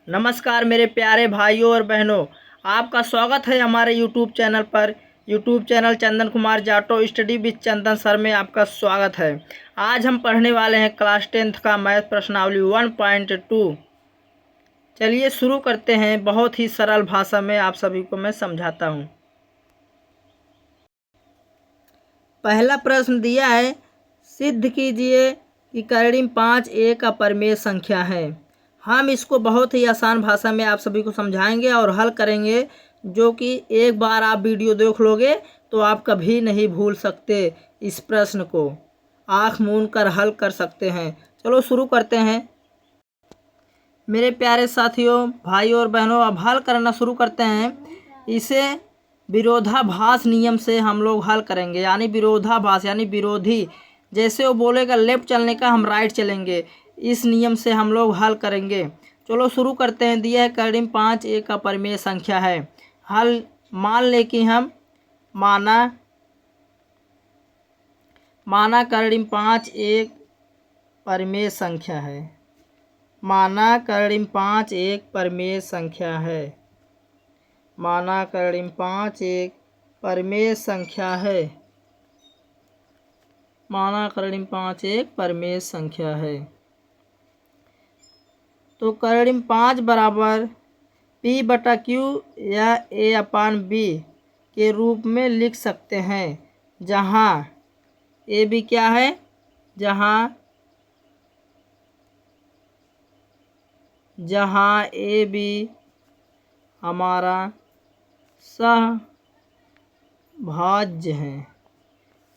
नमस्कार मेरे प्यारे भाइयों और बहनों, आपका स्वागत है हमारे यूट्यूब चैनल पर। यूट्यूब चैनल चंदन कुमार जाटो स्टडी विद चंदन सर में आपका स्वागत है। आज हम पढ़ने वाले हैं क्लास 10th का मैथ प्रश्नावली 1.2। चलिए शुरू करते हैं। बहुत ही सरल भाषा में आप सभी को मैं समझाता हूँ। पहला प्रश्न दिया है, सिद्ध कीजिए कि कर्णिम 5 एक अपरिमेय संख्या है। हम इसको बहुत ही आसान भाषा में आप सभी को समझाएंगे और हल करेंगे, जो कि एक बार आप वीडियो देख लोगे तो आप कभी नहीं भूल सकते। इस प्रश्न को आँख मूंद कर हल कर सकते हैं। चलो शुरू करते हैं। मेरे प्यारे साथियों, भाइयों और बहनों, अब हल करना शुरू करते हैं। इसे विरोधाभास नियम से हम लोग हल करेंगे, यानी विरोधाभास यानी विरोधी। जैसे वो बोलेगा लेफ्ट चलने का, हम राइट चलेंगे। इस नियम से हम लोग हल करेंगे। चलो शुरू करते हैं। दिया है कर्णिम 5 एक अपरिमेय संख्या है। हल मान ले कि हम माना कर्णिम 5 एक परिमेय संख्या है। माना कर्णिम 5 एक परिमेय संख्या है। माना कर्णिम 5 एक परिमेय संख्या है। माना कर्णिम 5 एक परिमेय संख्या है। तो कर्णिम 5 बराबर P/Q या A/B के रूप में लिख सकते हैं, जहाँ AB क्या है, जहाँ AB हमारा सहभाज्य है।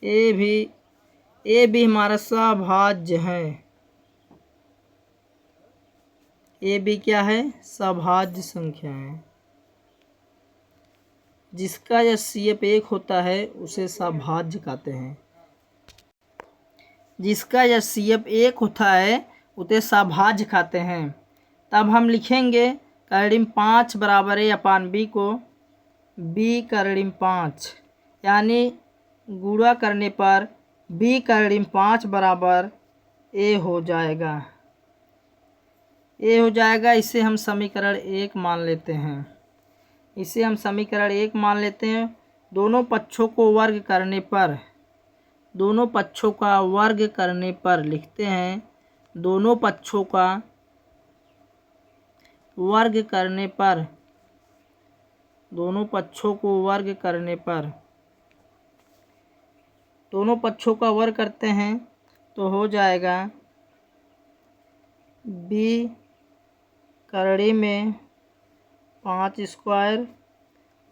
AB हमारा सहभाज्य है। AB क्या है, सहभाज्य संख्या है। जिसका HCF 1 होता है उसे सहभाज्य कहते हैं। जिसका HCF 1 होता है उसे सहभाज्य कहते हैं। तब हम लिखेंगे कर्णिम 5 बराबर A/B को B कर्णिम 5, यानी गुणा करने पर B कर्णिम 5 बराबर A हो जाएगा। इसे हम समीकरण 1 मान लेते हैं। दोनों पक्षों को वर्ग करने पर, दोनों पक्षों का वर्ग करने पर लिखते हैं। दोनों पक्षों का वर्ग करने पर, दोनों पक्षों को वर्ग करने पर, दोनों पक्षों का वर्ग करते हैं तो हो जाएगा B कर्णिम में 5 स्क्वायर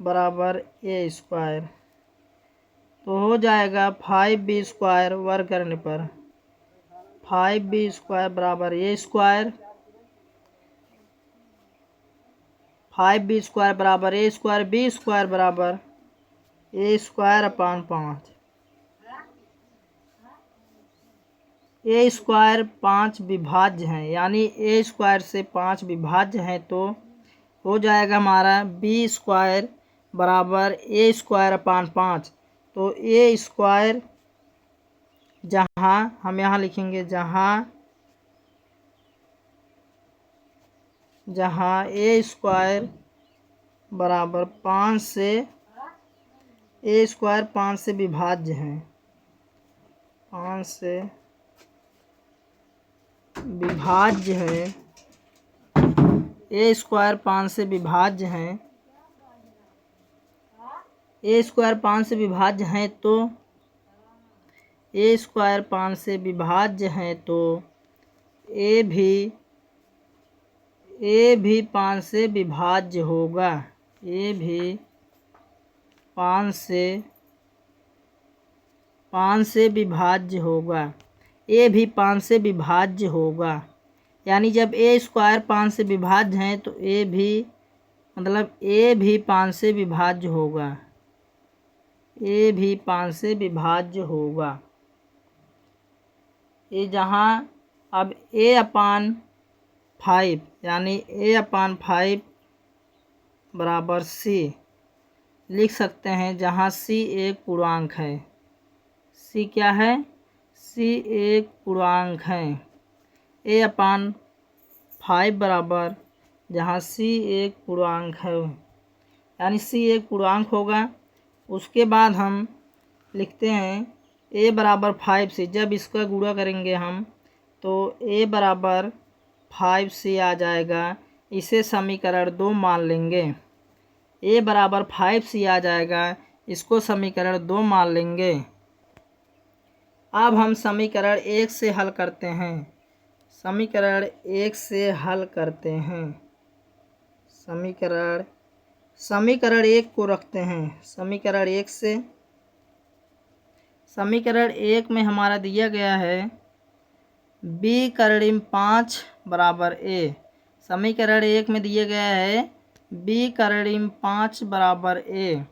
बराबर A स्क्वायर। तो हो जाएगा 5B स्क्वायर वर्ग करने पर 5B स्क्वायर बराबर A स्क्वायर। 5B स्क्वायर बराबर A स्क्वायर, B स्क्वायर बराबर A square upon 5। A square 5 विभाज्य हैं, यानी A स्क्वायर से 5 विभाज्य हैं। तो हो जाएगा हमारा B स्क्वायर बराबर A स्क्वायर अपान 5। तो A स्क्वायर, जहाँ हम यहाँ लिखेंगे, जहाँ A स्क्वायर बराबर 5 से, A स्क्वायर 5 से विभाज्य हैं, 5 से विभाज्य है। A स्क्वायर 5 से विभाज्य हैं। A स्क्वायर 5 से विभाज्य हैं तो A स्क्वायर 5 से विभाज्य हैं तो A भी 5 से विभाज्य होगा। A भी 5 से विभाज्य होगा। A भी 5 से विभाज्य होगा। यानी जब A स्क्वायर 5 से विभाज्य हैं तो A भी 5 से विभाज्य होगा। A भी 5 से विभाज्य होगा। ये जहाँ अब A/5 यानी A/5 बराबर C लिख सकते हैं, जहाँ C एक पूर्णांक है। C क्या है, C एक पूर्णांक है। A/5 बराबर जहाँ सी एक पूर्णांक है, यानी सी एक पूर्णांक होगा। उसके बाद हम लिखते हैं a बराबर 5 से, जब इसका गुणा करेंगे हम तो a बराबर 5 से आ जाएगा। इसे समीकरण 2 मान लेंगे। a बराबर 5 से आ जाएगा, इसको समीकरण 2 मान लेंगे। अब हम समीकरण 1 से हल करते हैं। समीकरण 1 से हल करते हैं। समीकरण 1 को रखते हैं। समीकरण 1 से, समीकरण 1 में हमारा दिया गया है b करीब 5 बराबर a। समीकरण 1 में दिया गया है b करीब 5 बराबर a।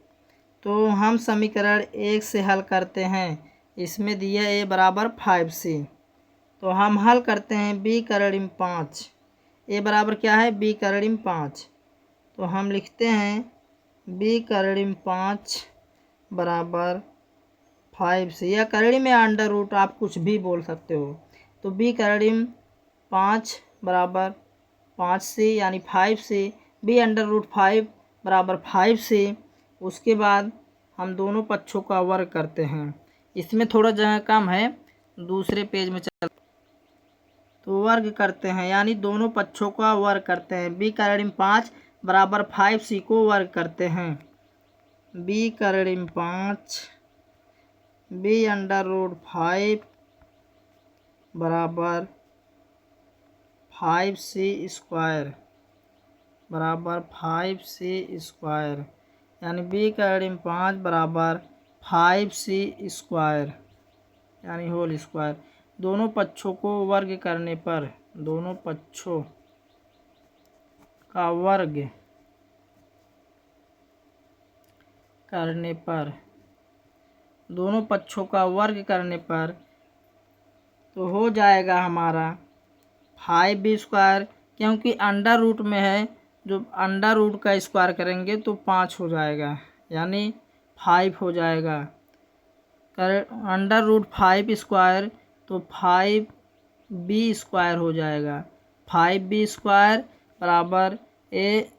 तो हम समीकरण 1 से हल करते हैं। इसमें दिया a बराबर 5c, तो हम हल करते हैं b करीब 5। a बराबर क्या है, b करीब 5। तो हम लिखते हैं b करीब 5 बराबर 5c, या करीब में अंडर रूट आप कुछ भी बोल सकते हो। तो b करीब 5 बराबर 5c यानी 5c, b अंडर रूट 5 बराबर 5c। उसके बाद हम दोनों पक्षों का वर्ग करते हैं। इसमें थोड़ा जगह कम है, दूसरे पेज में चल, तो वर्ग करते हैं, यानी दोनों पक्षों का वर्ग करते हैं। b करीब 5 बराबर 5c को वर्ग करते हैं। b करीब 5 b अंडर रूट 5 बराबर 5c स्क्वायर बराबर 5c स्क्वायर, यानी b करीब 5 बराबर 5c स्क्वायर यानी होल स्क्वायर। दोनों पक्षों को वर्ग करने पर, दोनों पक्षों का वर्ग करने पर, दोनों पक्षों का वर्ग करने पर तो हो जाएगा हमारा 5b स्क्वायर, क्योंकि अंडर रूट में है, जो अंडर रूट का स्क्वायर करेंगे तो 5 हो जाएगा, यानी 5 हो जाएगा। अंडर रूट 5 स्क्वायर तो 5b स्क्वायर हो जाएगा। 5b स्क्वायर बराबर ए,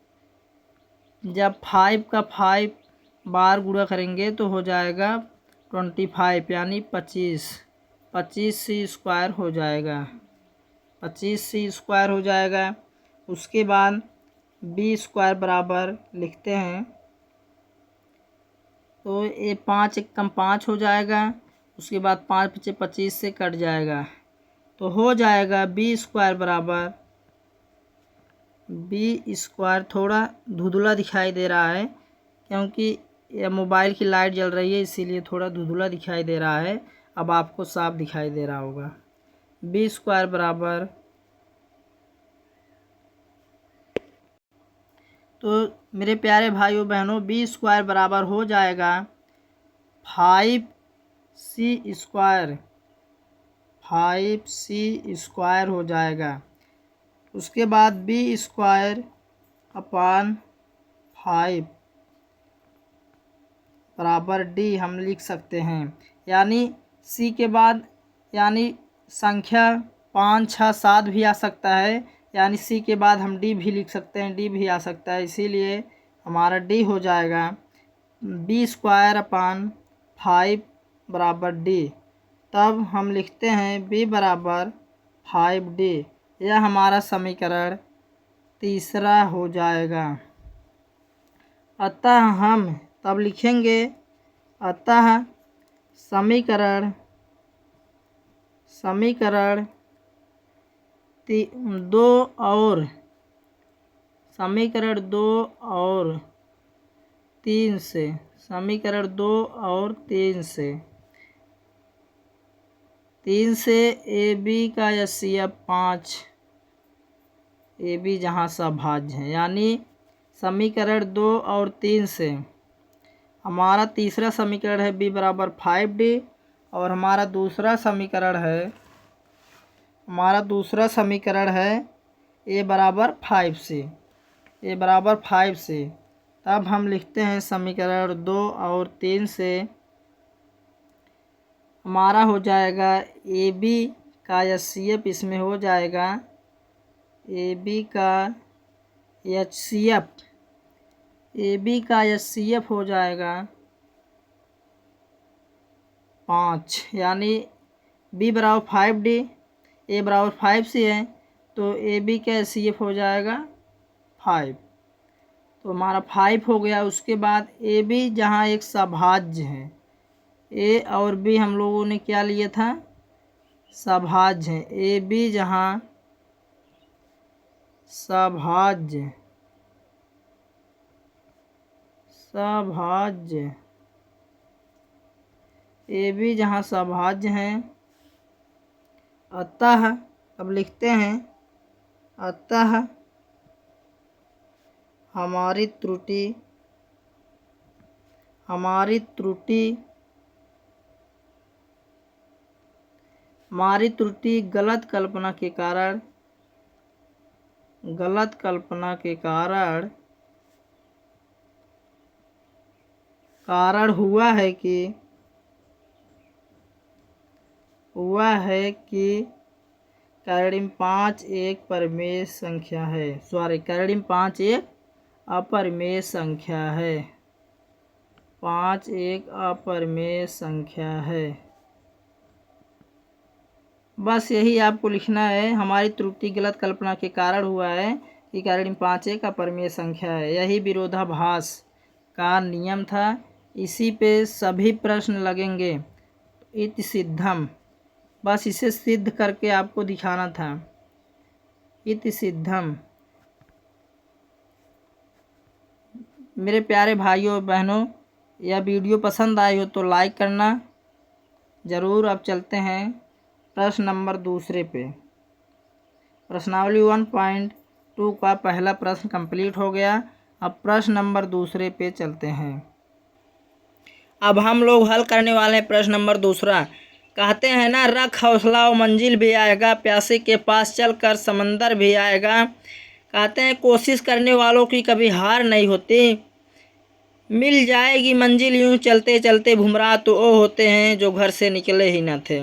जब 5 का 5 बार गुणा करेंगे तो हो जाएगा 25 यानी 25c स्क्वायर हो जाएगा। 25c स्क्वायर हो जाएगा। उसके बाद b स्क्वायर बराबर लिखते हैं, तो ये 5 एकम 5 हो जाएगा। उसके बाद 5 पचे 25 से कट जाएगा, तो हो जाएगा b स्क्वायर बराबर, b स्क्वायर थोड़ा धुंधला दिखाई दे रहा है क्योंकि यह मोबाइल की लाइट जल रही है, इसीलिए थोड़ा धुंधला दिखाई दे रहा है। अब आपको साफ दिखाई दे रहा होगा। b स्क्वायर बराबर, तो मेरे प्यारे भाइयों बहनों, b स्क्वायर बराबर हो जाएगा 5c स्क्वायर, 5c स्क्वायर हो जाएगा। उसके बाद b स्क्वायर अपान 5 बराबर d हम लिख सकते हैं, यानी c के बाद, यानी संख्या 5 6 7 भी आ सकता है, यानी c के बाद हम d भी लिख सकते हैं, d भी आ सकता है, इसीलिए हमारा d हो जाएगा b स्क्वायर अपान 5 बराबर d। तब हम लिखते हैं b बराबर 5d। यह हमारा समीकरण तीसरा हो जाएगा। अतः हम तब लिखेंगे, अतः समीकरण 2 और समीकरण 2 और 3 से, समीकरण 2 और 3 से ए बी का HCF 5, ए बी जहाँ सभाज्य है, यानी समीकरण 2 और 3 से हमारा तीसरा समीकरण है b बराबर 5d, और हमारा दूसरा समीकरण है a बराबर 5c, a बराबर 5c। तब हम लिखते हैं समीकरण 2 और 3 से हमारा हो जाएगा ए बी का HCF, इसमें हो जाएगा ए बी का HCF, AB का HCF हो जाएगा 5, यानी B बराबर 5D, A बराबर 5C है, तो AB का HCF हो जाएगा 5। तो हमारा 5 हो गया। उसके बाद AB जहाँ एक सभाज्य है, A और B हम लोगों ने क्या लिया था, सभाज्य है। AB जहाँ सभाज्य AB जहाँ सभाज्य है, अतः अब लिखते हैं, अतः हमारी त्रुटि गलत कल्पना के कारण हुआ है कि कैरोडीन 5 एक परिमेय संख्या है। कैरोडीन 5 एक अपरिमेय संख्या है। 5 एक अपरिमेय संख्या है। बस यही आपको लिखना है। हमारी त्रुटि गलत कल्पना के कारण हुआ है कि कैरोडीन 5 एक अपरिमेय संख्या है। यही विरोधाभास का नियम था। इसी पे सभी प्रश्न लगेंगे। इति सिद्धम, बस इसे सिद्ध करके आपको दिखाना था। इति सिद्धम। मेरे प्यारे भाइयों और बहनों, यह वीडियो पसंद आई हो तो लाइक करना ज़रूर। अब चलते हैं प्रश्न नंबर दूसरे पे। प्रश्नावली 1.2 का पहला प्रश्न कंप्लीट हो गया। अब प्रश्न नंबर दूसरे पे चलते हैं। अब हम लोग हल करने वाले हैं प्रश्न नंबर दूसरा। कहते हैं ना, रख हौसला और मंजिल भी आएगा, प्यासे के पास चलकर समंदर भी आएगा। कहते हैं कोशिश करने वालों की कभी हार नहीं होती, मिल जाएगी मंजिल यूं चलते चलते। भुमरा तो वो होते हैं जो घर से निकले ही न थे।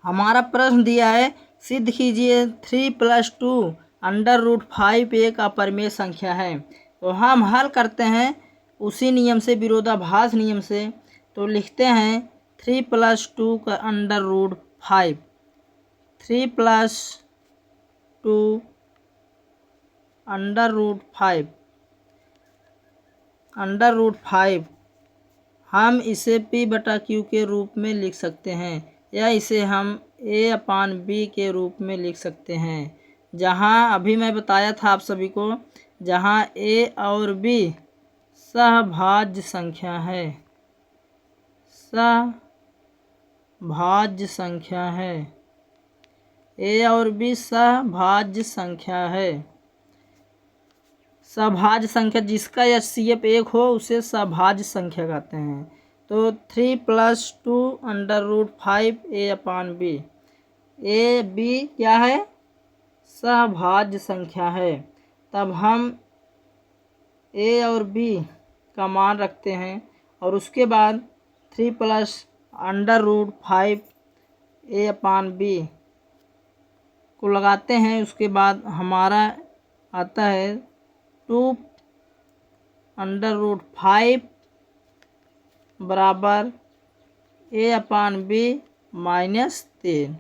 हमारा प्रश्न दिया है, सिद्ध कीजिए 3 + 2 √5 एक अपरिमेय संख्या है। तो हम हल करते हैं उसी नियम से, विरोधाभास नियम से। तो लिखते हैं 3 + 2 का √5। 3 + 2 √5 हम इसे P/Q के रूप में लिख सकते हैं, या इसे हम A/B के रूप में लिख सकते हैं। जहां अभी मैं बताया था आप सभी को, जहां A और B सहभाज्य संख्या है, A और B सहभाज्य संख्या है। सहभाज्य संख्या जिसका HCF 1 हो उसे सहभाज्य संख्या कहते हैं। तो 3 + 2 √5 A/B। AB क्या है, सहभाज्य संख्या है। तब हम A और B का मान रखते हैं और उसके बाद 3 + √5 A/B को लगाते हैं। उसके बाद हमारा आता है 2 √5 बराबर A/B -3।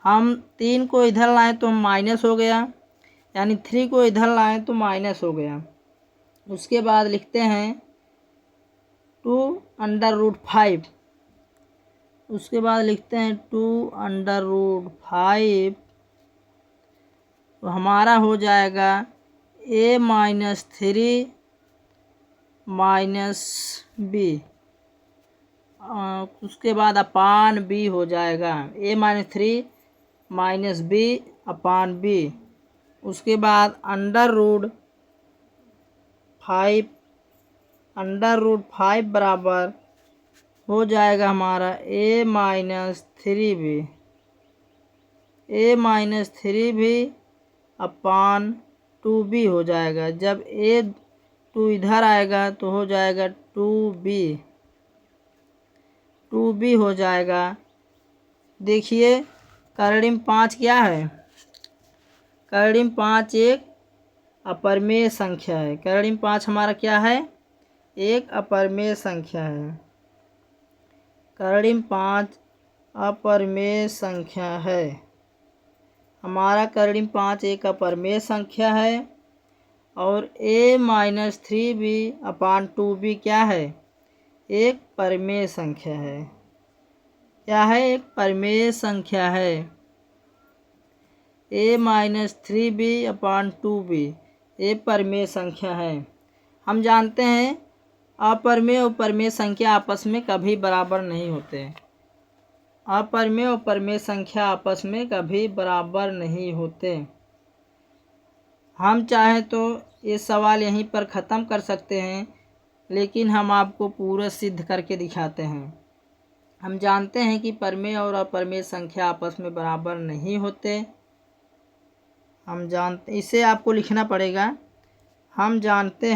हम 3 को इधर लाएं तो माइनस हो गया, यानी 3 को इधर लाएं तो माइनस हो गया। उसके बाद लिखते हैं 2 √5। उसके बाद लिखते हैं 2 √5। तो हमारा हो जाएगा A -3 -B। उसके बाद अपान B हो जाएगा, A -3 -B/B। उसके बाद √5 बराबर हो जाएगा हमारा A -3B। A -3B upon 2B हो जाएगा। जब A2 इधर आएगा तो हो जाएगा 2B हो जाएगा। देखिए कैरोडीन 5 क्या है, करीब 5 एक अपरिमेय संख्या है। करीब 5 हमारा क्या है? एक अपरिमेय संख्या है। करीब 5 अपरिमेय संख्या है। हमारा करीब 5 एक अपरिमेय संख्या है और a-3b/2b क्या है? एक परिमेय संख्या है। क्या है? एक परिमेय संख्या है। a-3b/2b एक परिमेय संख्या है। हम जानते हैं अपरिमेय और परिमेय संख्या आपस में कभी बराबर नहीं होते। अपरिमेय और परिमेय संख्या आपस में कभी बराबर नहीं होते। हम चाहें तो ये सवाल यहीं पर ख़त्म कर सकते हैं, लेकिन हम आपको पूरा सिद्ध करके दिखाते हैं। हम जानते हैं कि परिमेय और अपरिमेय संख्या आपस में बराबर नहीं होते। हम जानते, इसे आपको लिखना पड़ेगा। हम जानते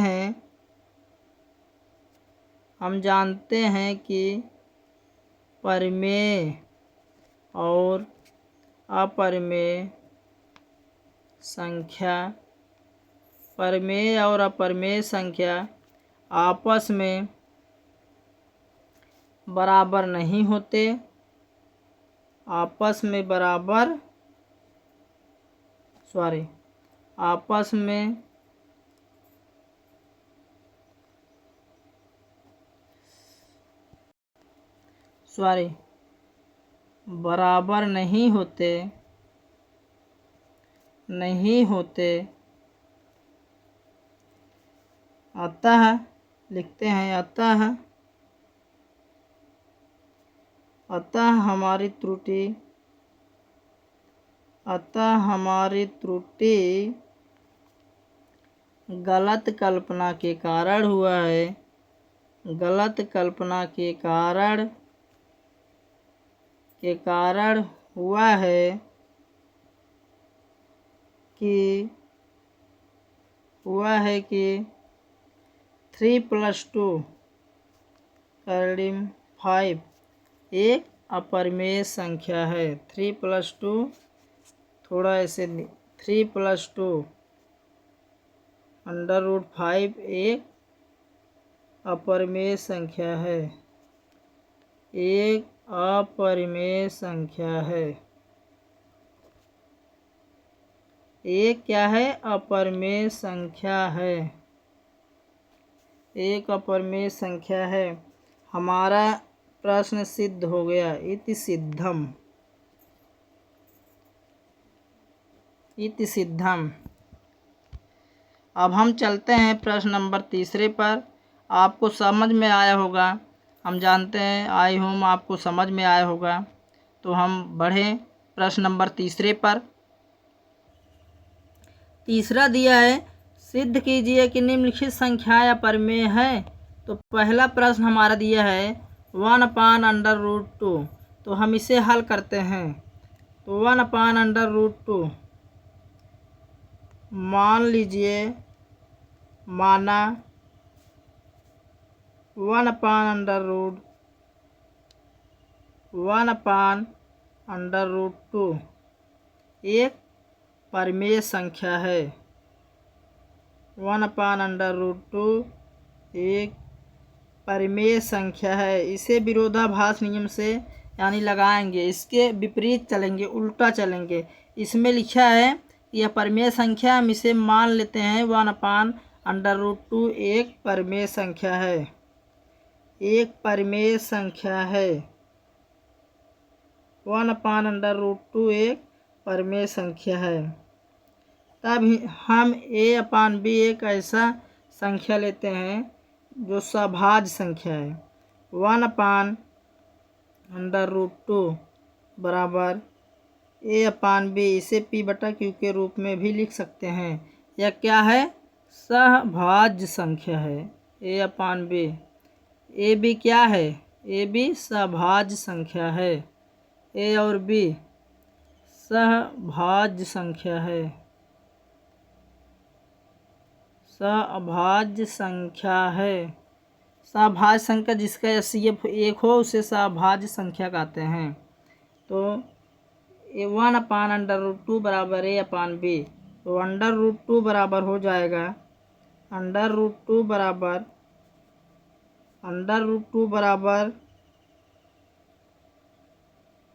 हैं कि परिमेय और अपरिमेय संख्या आपस में बराबर नहीं होते। आपस में बराबर नहीं होते। अतः लिखते हैं, अतः हमारी त्रुटि गलत कल्पना के कारण हुआ है। गलत कल्पना के कारण हुआ है कि 3+2 करीब 5 एक अपरिमेय संख्या है। 3+2 थोड़ा ऐसे 3+2 √5 एक अपरिमेय संख्या है। एक अपरिमेय संख्या है। एक क्या है? अपरिमेय संख्या है। एक अपरिमेय संख्या है। हमारा प्रश्न सिद्ध हो गया। इति सिद्धम। अब हम चलते हैं प्रश्न नंबर 3 पर। आपको समझ में आया होगा, हम जानते हैं, आई होप आपको समझ में आया होगा। तो हम बढ़ें प्रश्न नंबर 3 पर। तीसरा दिया है, सिद्ध कीजिए कि निम्नलिखित संख्याएं अपरिमेय है। तो पहला प्रश्न हमारा दिया है 1/√2। तो हम इसे हल करते हैं। तो 1/√2 मान लीजिए, माना 1/√2 एक परिमेय संख्या है। 1/√2 एक परिमेय संख्या है। इसे विरोधाभास नियम से यानी लगाएंगे, इसके विपरीत चलेंगे, उल्टा चलेंगे। इसमें लिखा है यह परिमेय संख्या, हम इसे मान लेते हैं 1/√2 एक परिमेय संख्या है। एक परिमेय संख्या है। 1/√2 एक परिमेय संख्या है। तब हम a/b एक ऐसा संख्या लेते हैं जो सभाज्य संख्या है। 1/√2 बराबर a/b, इसे p/q के रूप में भी लिख सकते हैं। यह क्या है? सहभाज्य संख्या है। a/b। ab क्या है? ab सहभाज्य संख्या है। a और b सहभाज्य संख्या है। सहभाज्य संख्या है। सहभाज्य संख्या जिसका HCF 1 हो उसे सहभाज्य संख्या कहते हैं। तो 1/√2 बराबर a/b। तो √2 बराबर हो जाएगा √2 बराबर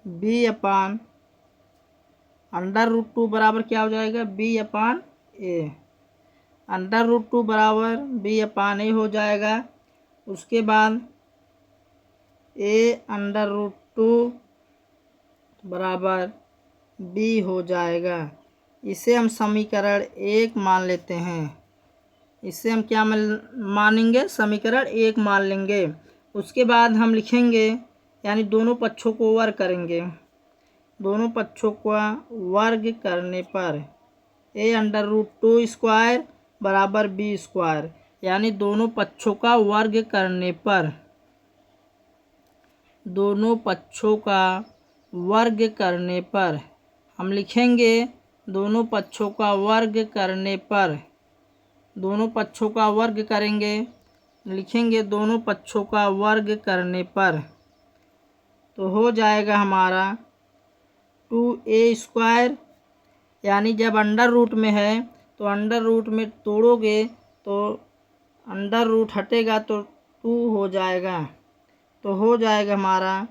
b अपान √2 बराबर क्या हो जाएगा b अपान a। √2 बराबर b अपान a हो जाएगा। उसके बाद a√2 बराबर b हो जाएगा। इसे हम समीकरण 1 मान लेते हैं। इसे हम क्या मानेंगे, समीकरण 1 मान लेंगे। उसके बाद हम लिखेंगे, यानी दोनों पक्षों को वर्ग करेंगे। दोनों पक्षों का वर्ग करने पर a√2 स्क्वायर बराबर b स्क्वायर, यानी दोनों पक्षों का वर्ग करने पर हम लिखेंगे दोनों पक्षों का वर्ग करने पर दोनों पक्षों का वर्ग करेंगे, लिखेंगे दोनों पक्षों का वर्ग करने पर तो हो जाएगा हमारा 2a स्क्वायर, यानी जब अंडर रूट में है तो अंडर रूट में तोड़ोगे तो अंडर रूट हटेगा तो 2 हो जाएगा। तो हो जाएगा हमारा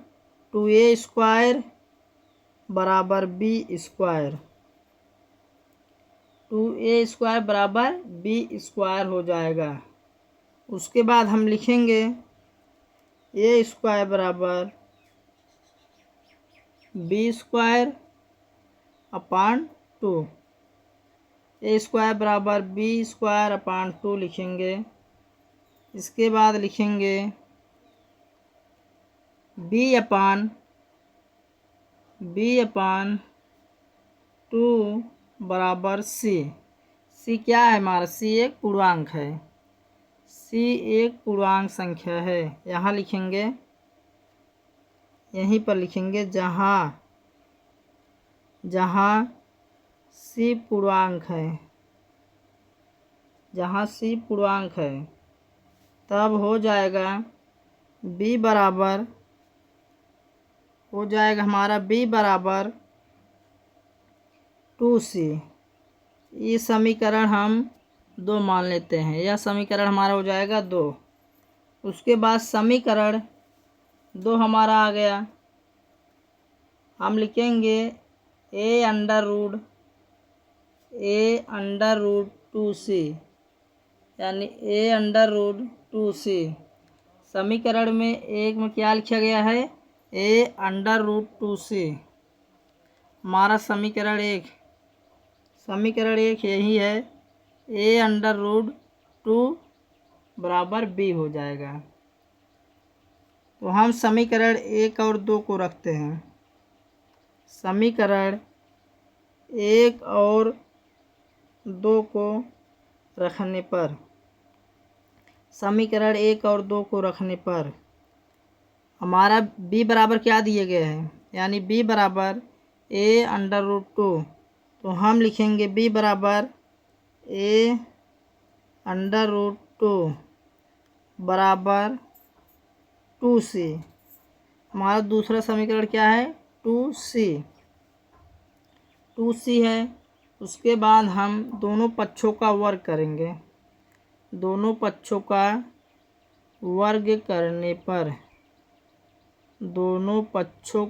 2a स्क्वायर बराबर b स्क्वायर। 2a स्क्वायर बराबर b स्क्वायर हो जाएगा। उसके बाद हम लिखेंगे a स्क्वायर बराबर b square upon 2। a square बराबर b स्क्वायर अपान 2 लिखेंगे। इसके बाद लिखेंगे b अपान 2 बराबर c क्या है हमारा, c एक पूर्णांक है। c एक पूर्णांक संख्या है। यहाँ लिखेंगे, यहीं पर लिखेंगे जहाँ c पूर्णांक है, तब हो जाएगा b बराबर हमारा b बराबर 2c। ये समीकरण हम 2 मान लेते हैं। यह समीकरण हमारा हो जाएगा 2। उसके बाद समीकरण 2 हमारा आ गया। हम लिखेंगे a√2c, यानी a√2c। समीकरण में एक में क्या लिखा गया है, a√2c। हमारा समीकरण एक यही है, a√2 बराबर b हो जाएगा। तो हम समीकरण 1 और 2 को रखते हैं। समीकरण 1 और 2 को रखने पर हमारा b बराबर क्या दिए गए हैं, यानी b बराबर a√2। तो हम लिखेंगे b बराबर a√2 बराबर 2c। हमारा दूसरा समीकरण क्या है, 2c है। उसके बाद हम दोनों पक्षों का वर्ग करेंगे। दोनों पक्षों का वर्ग करने पर दोनों पक्षों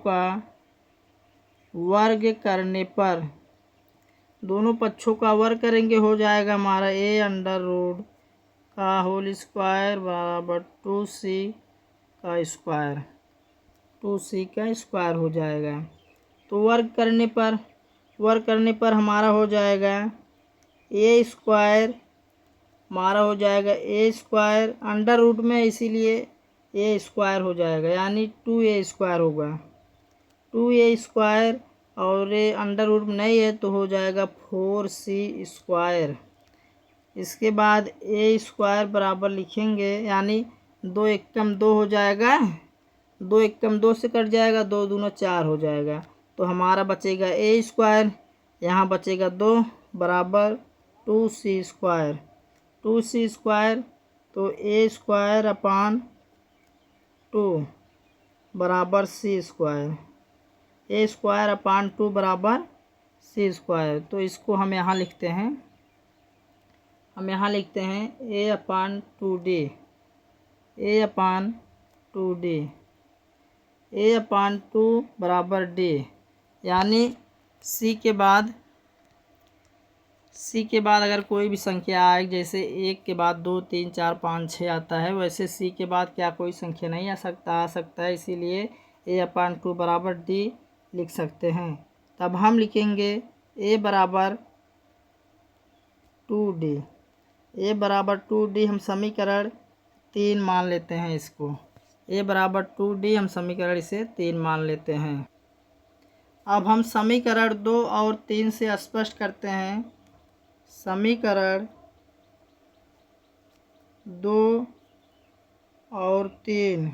का वर्ग करेंगे, हो जाएगा हमारा a² का होल स्क्वायर बराबर 2c का स्क्वायर हो जाएगा। तो वर्ग करने पर हमारा हो जाएगा a स्क्वायर, अंडर रूट में इसीलिए a स्क्वायर हो जाएगा, यानी 2a स्क्वायर होगा। 2a स्क्वायर और ये अंडर रूट में नहीं है तो हो जाएगा 4c स्क्वायर। इसके बाद a स्क्वायर बराबर लिखेंगे, यानी 2 एकम 2 हो जाएगा, 2 एकम 2 से कट जाएगा, 2 दूना 4 हो जाएगा। तो हमारा बचेगा a स्क्वायर, यहाँ बचेगा 2 बराबर 2c स्क्वायर। तो a स्क्वायर अपान 2 बराबर c square. a square upon 2 बराबर सी स्क्वायर। तो इसको हम यहाँ लिखते हैं, a/2d, a/2d, a/2 बराबर d, यानी सी के बाद अगर कोई भी संख्या आए, जैसे 1 के बाद 2 3 4 5 6 आता है, वैसे सी के बाद क्या कोई संख्या नहीं आ सकता है, इसीलिए a/2 बराबर d लिख सकते हैं। तब हम लिखेंगे a बराबर 2d, a बराबर 2d हम समीकरण 3 मान लेते हैं इसको, a बराबर 2d हम समीकरण इसे 3 मान लेते हैं। अब हम समीकरण 2 और 3 से स्पष्ट करते हैं। समीकरण 2 और 3,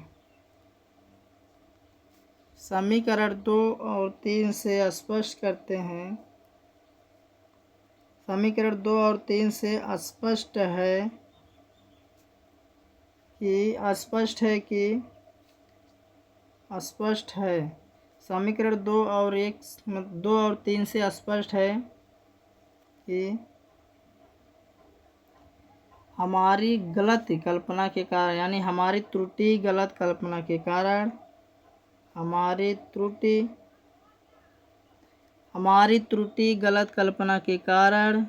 समीकरण 2 और 3 से स्पष्ट करते हैं। समीकरण 2 और 3 से स्पष्ट है समीकरण 2 और 3 से स्पष्ट है कि हमारी गलत कल्पना के कारण, यानी हमारी त्रुटि गलत कल्पना के कारण, हमारी त्रुटि गलत कल्पना के कारण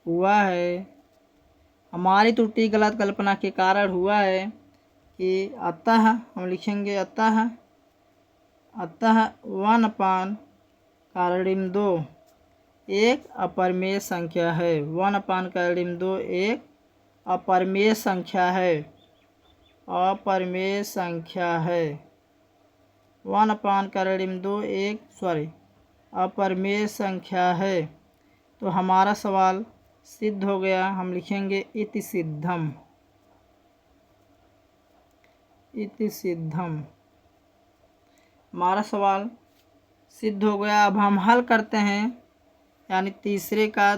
हुआ है। हमारी त्रुटि गलत कल्पना के कारण हुआ है कि अतः हम लिखेंगे अतः 1/2 एक अपरिमेय संख्या है। 1/2 एक अपरिमेय संख्या है। 1/2 एक अपरिमेय संख्या है। तो हमारा सवाल सिद्ध हो गया। हम लिखेंगे इति सिद्धम। हमारा सवाल सिद्ध हो गया। अब हम हल करते हैं, यानी तीसरे का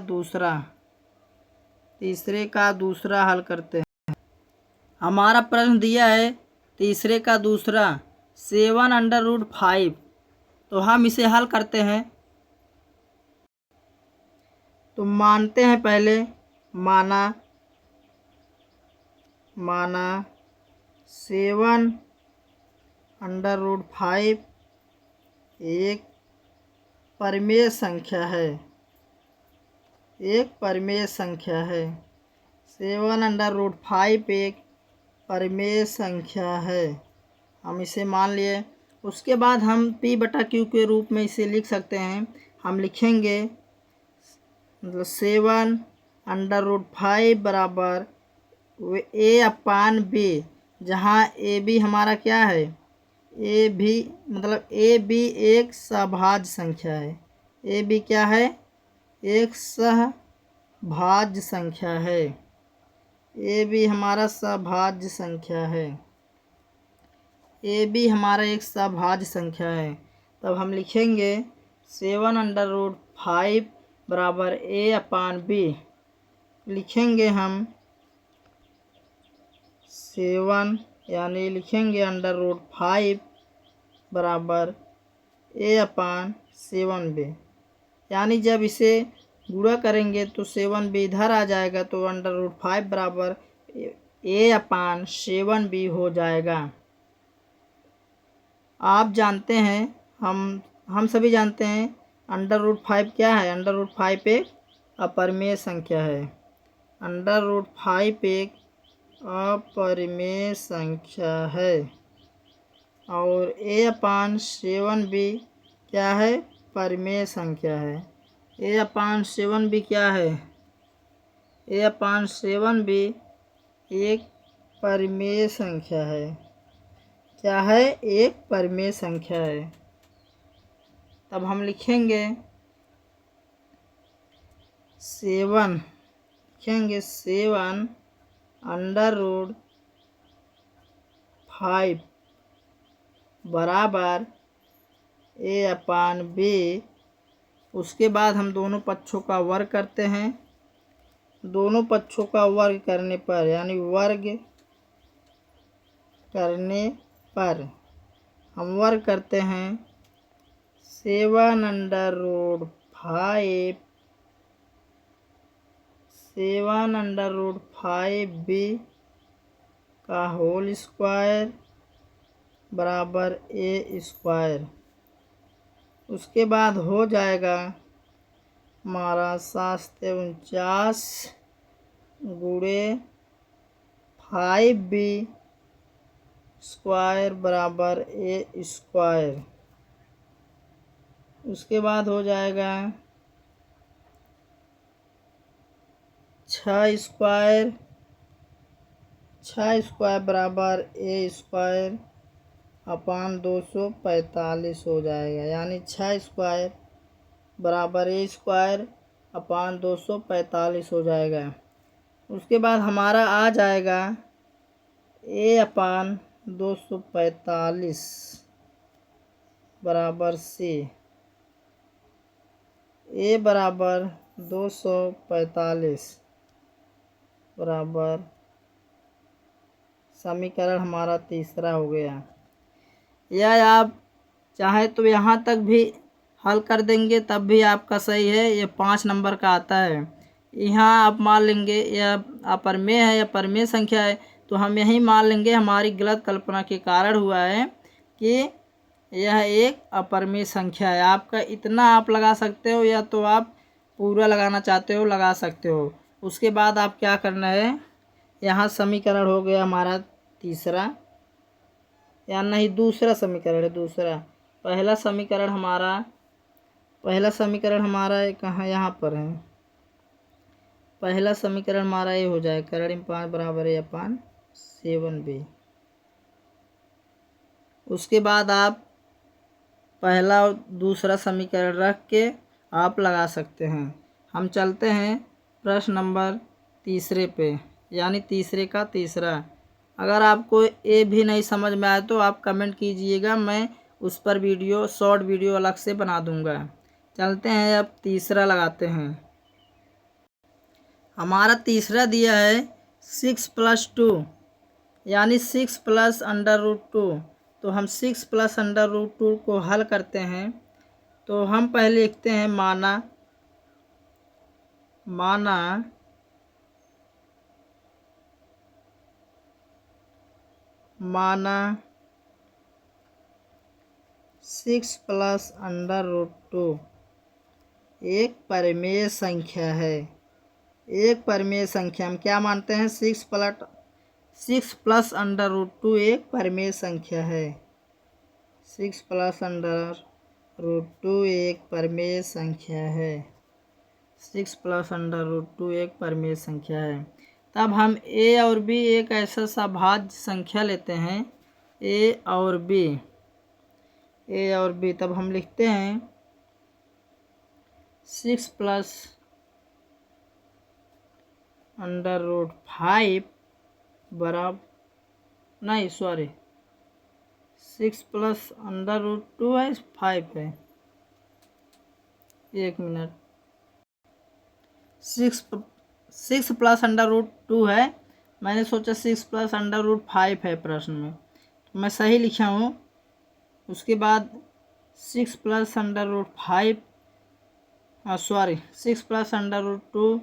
दूसरा हल करते हैं। हमारा प्रश्न दिया है तीसरे का दूसरा 7/5। तो हम इसे हल करते हैं। तो मानते हैं, पहले माना 7/5 एक परिमेय संख्या है। 7/5 एक परिमेय संख्या है, हम इसे मान लिए। उसके बाद हम p/q के रूप में इसे लिख सकते हैं। हम लिखेंगे 7/5 बराबर a/b, जहाँ ab हमारा क्या है, ab एक सभाज्य संख्या है। ab क्या है, एक सहभाज्य संख्या है। ab हमारा सहभाज्य संख्या है। ab हमारा एक सहभाज्य संख्या है। तब हम लिखेंगे 7/5 बराबर a/b। लिखेंगे हम 7 यानी लिखेंगे √5 बराबर a/7b, यानी जब इसे गुणा करेंगे तो 7b इधर आ जाएगा, तो √5 बराबर a/7b हो जाएगा। आप जानते हैं, हम सभी जानते हैं √5 क्या है। √5 एक अपरिमेय संख्या है। √5 एक अपरिमेय संख्या है। और a/7b क्या है, परिमेय संख्या है। a/7b क्या है, a/7b एक परिमेय संख्या है। क्या है, एक परिमेय संख्या है। तब हम लिखेंगे 7 √5 बराबर a/b। उसके बाद हम दोनों पक्षों का वर्ग करते हैं। दोनों पक्षों का वर्ग करने पर, यानी वर्ग करने पर हम वर्ग करते हैं 7/5 का होल स्क्वायर बराबर a स्क्वायर। उसके बाद हो जाएगा हमारा 7×49 गुणे 5b स्क्वायर बराबर a स्क्वायर। उसके बाद हो जाएगा 6 स्क्वायर बराबर a स्क्वायर अपान 245 हो जाएगा, यानी 6 स्क्वायर बराबर a स्क्वायर अपान 245 हो जाएगा। उसके बाद हमारा आ जाएगा a अपान 245 बराबर c। a बराबर 245 बराबर समीकरण हमारा तीसरा हो गया। या आप चाहे तो यहाँ तक भी हल कर देंगे तब भी आपका सही है। ये 5 नंबर का आता है। यहाँ आप मान लेंगे यह अपरमेय है या परमेय संख्या है, तो हम यही मान लेंगे हमारी गलत कल्पना के कारण हुआ है कि यह एक अपरमेय संख्या है। आपका इतना आप लगा सकते हो, या तो आप पूरा लगाना चाहते हो लगा सकते हो। उसके बाद आप क्या करना है, यहाँ समीकरण हो गया हमारा तीसरा, या नहीं दूसरा समीकरण है। दूसरा पहला समीकरण हमारा कहाँ, यहाँ पर है। पहला समीकरण हमारा ये हो जाए करण 5 बराबर a अपान 7b। उसके बाद आप पहला और दूसरा समीकरण रख के आप लगा सकते हैं। हम चलते हैं प्रश्न नंबर तीसरे पे, यानी तीसरे का तीसरा। अगर आपको ये भी नहीं समझ में आए तो आप कमेंट कीजिएगा, मैं उस पर शॉर्ट वीडियो अलग से बना दूंगा। चलते हैं अब तीसरा लगाते हैं। हमारा तीसरा दिया है 6 + 2 यानी 6 + √2। तो हम 6 + √2 को हल करते हैं। तो हम पहले लिखते हैं माना 6 + √2 एक परिमेय संख्या है। एक परिमेय संख्या हम क्या मानते हैं, 6 + √2 एक परिमेय संख्या है। 6 + √2 एक परिमेय संख्या है। 6 + √2 एक परिमेय संख्या है। तब हम a और b एक ऐसा सभाज्य संख्या लेते हैं, a और b। तब हम लिखते हैं 6 + √5 बराबर 6 + √2 है 5 है। एक मिनट, 6 + √2 है। मैंने सोचा 6 + √5 है प्रश्न में, तो मैं सही लिखा हूँ। उसके बाद 6 + √5 6 + √2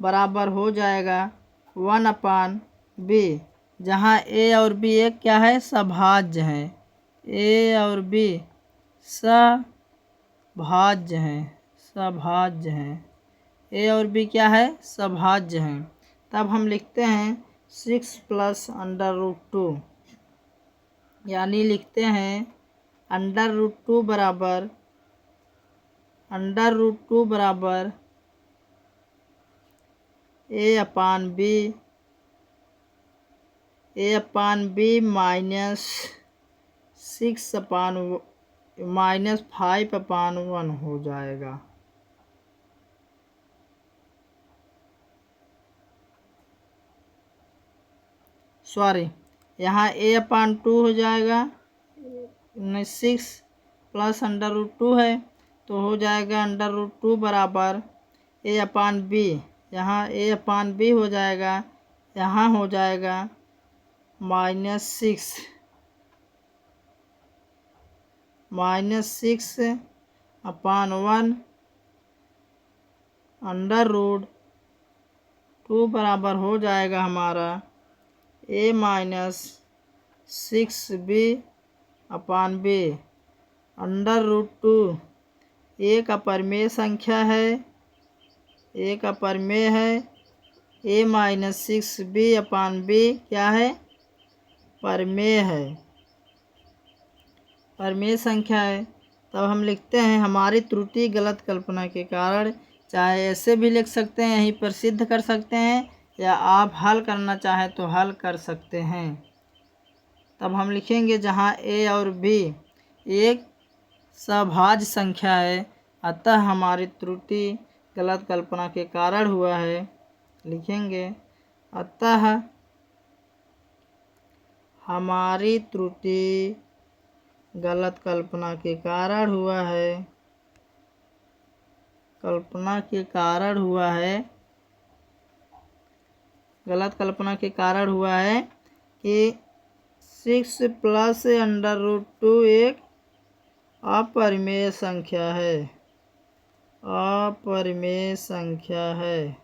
बराबर हो जाएगा 1/b, जहाँ a और b एक क्या है, सभाज्य है। a और b सभाज्य हैं। a और b क्या है, सभाज्य हैं। तब हम लिखते हैं 6 + √2, यानी लिखते हैं √2 बराबर a/b -5/1 हो जाएगा। यहाँ a/2 हो जाएगा। 6 + √2 है तो हो जाएगा √2 बराबर a/b। यहाँ a/b हो जाएगा, यहाँ हो जाएगा -6 -6/1 √2 बराबर हो जाएगा हमारा a - 6b/b। √2 एक अपरिमेय संख्या है, एक अपरिमेय है। a - 6b/b क्या है? परिमेय है, परिमेय संख्या है। तब हम लिखते हैं हमारी त्रुटि गलत कल्पना के कारण। चाहे ऐसे भी लिख सकते हैं, यहीं पर सिद्ध कर सकते हैं, या आप हल करना चाहें तो हल कर सकते हैं। तब हम लिखेंगे जहाँ a और b एक सभाज्य संख्या है, अतः हमारी त्रुटि गलत कल्पना के कारण हुआ है। लिखेंगे अतः हमारी त्रुटि गलत कल्पना के कारण हुआ है, गलत कल्पना के कारण हुआ है कि 6 + √2 एक अपरिमेय संख्या है, अपरिमेय संख्या है।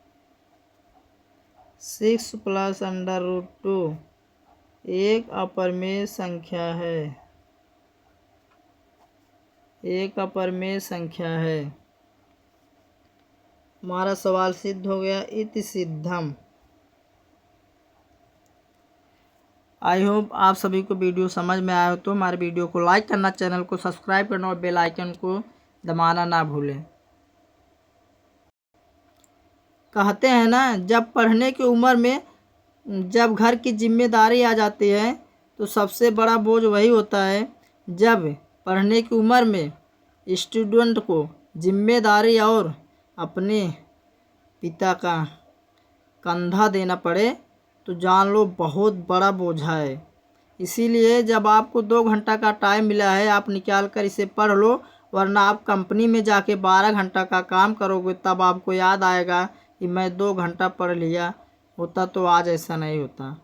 6 + √2 एक अपरिमेय संख्या है, एक अपरिमेय संख्या है। हमारा सवाल सिद्ध हो गया। इति सिद्धम। आई होप आप सभी को वीडियो समझ में आया हो तो हमारे वीडियो को लाइक करना, चैनल को सब्सक्राइब करना और बेल आइकन को दबाना ना भूलें। कहते हैं ना, जब पढ़ने की उम्र में जब घर की जिम्मेदारी आ जाती है तो सबसे बड़ा बोझ वही होता है जब पढ़ने की उम्र में स्टूडेंट को जिम्मेदारी और अपने पिता का कंधा देना पड़े, तो जान लो बहुत बड़ा बोझा है। इसीलिए जब आपको 2 घंटा का टाइम मिला है, आप निकाल कर इसे पढ़ लो, वरना आप कंपनी में जाके 12 घंटा का काम करोगे, तब आपको याद आएगा कि मैं 2 घंटा पढ़ लिया होता तो आज ऐसा नहीं होता।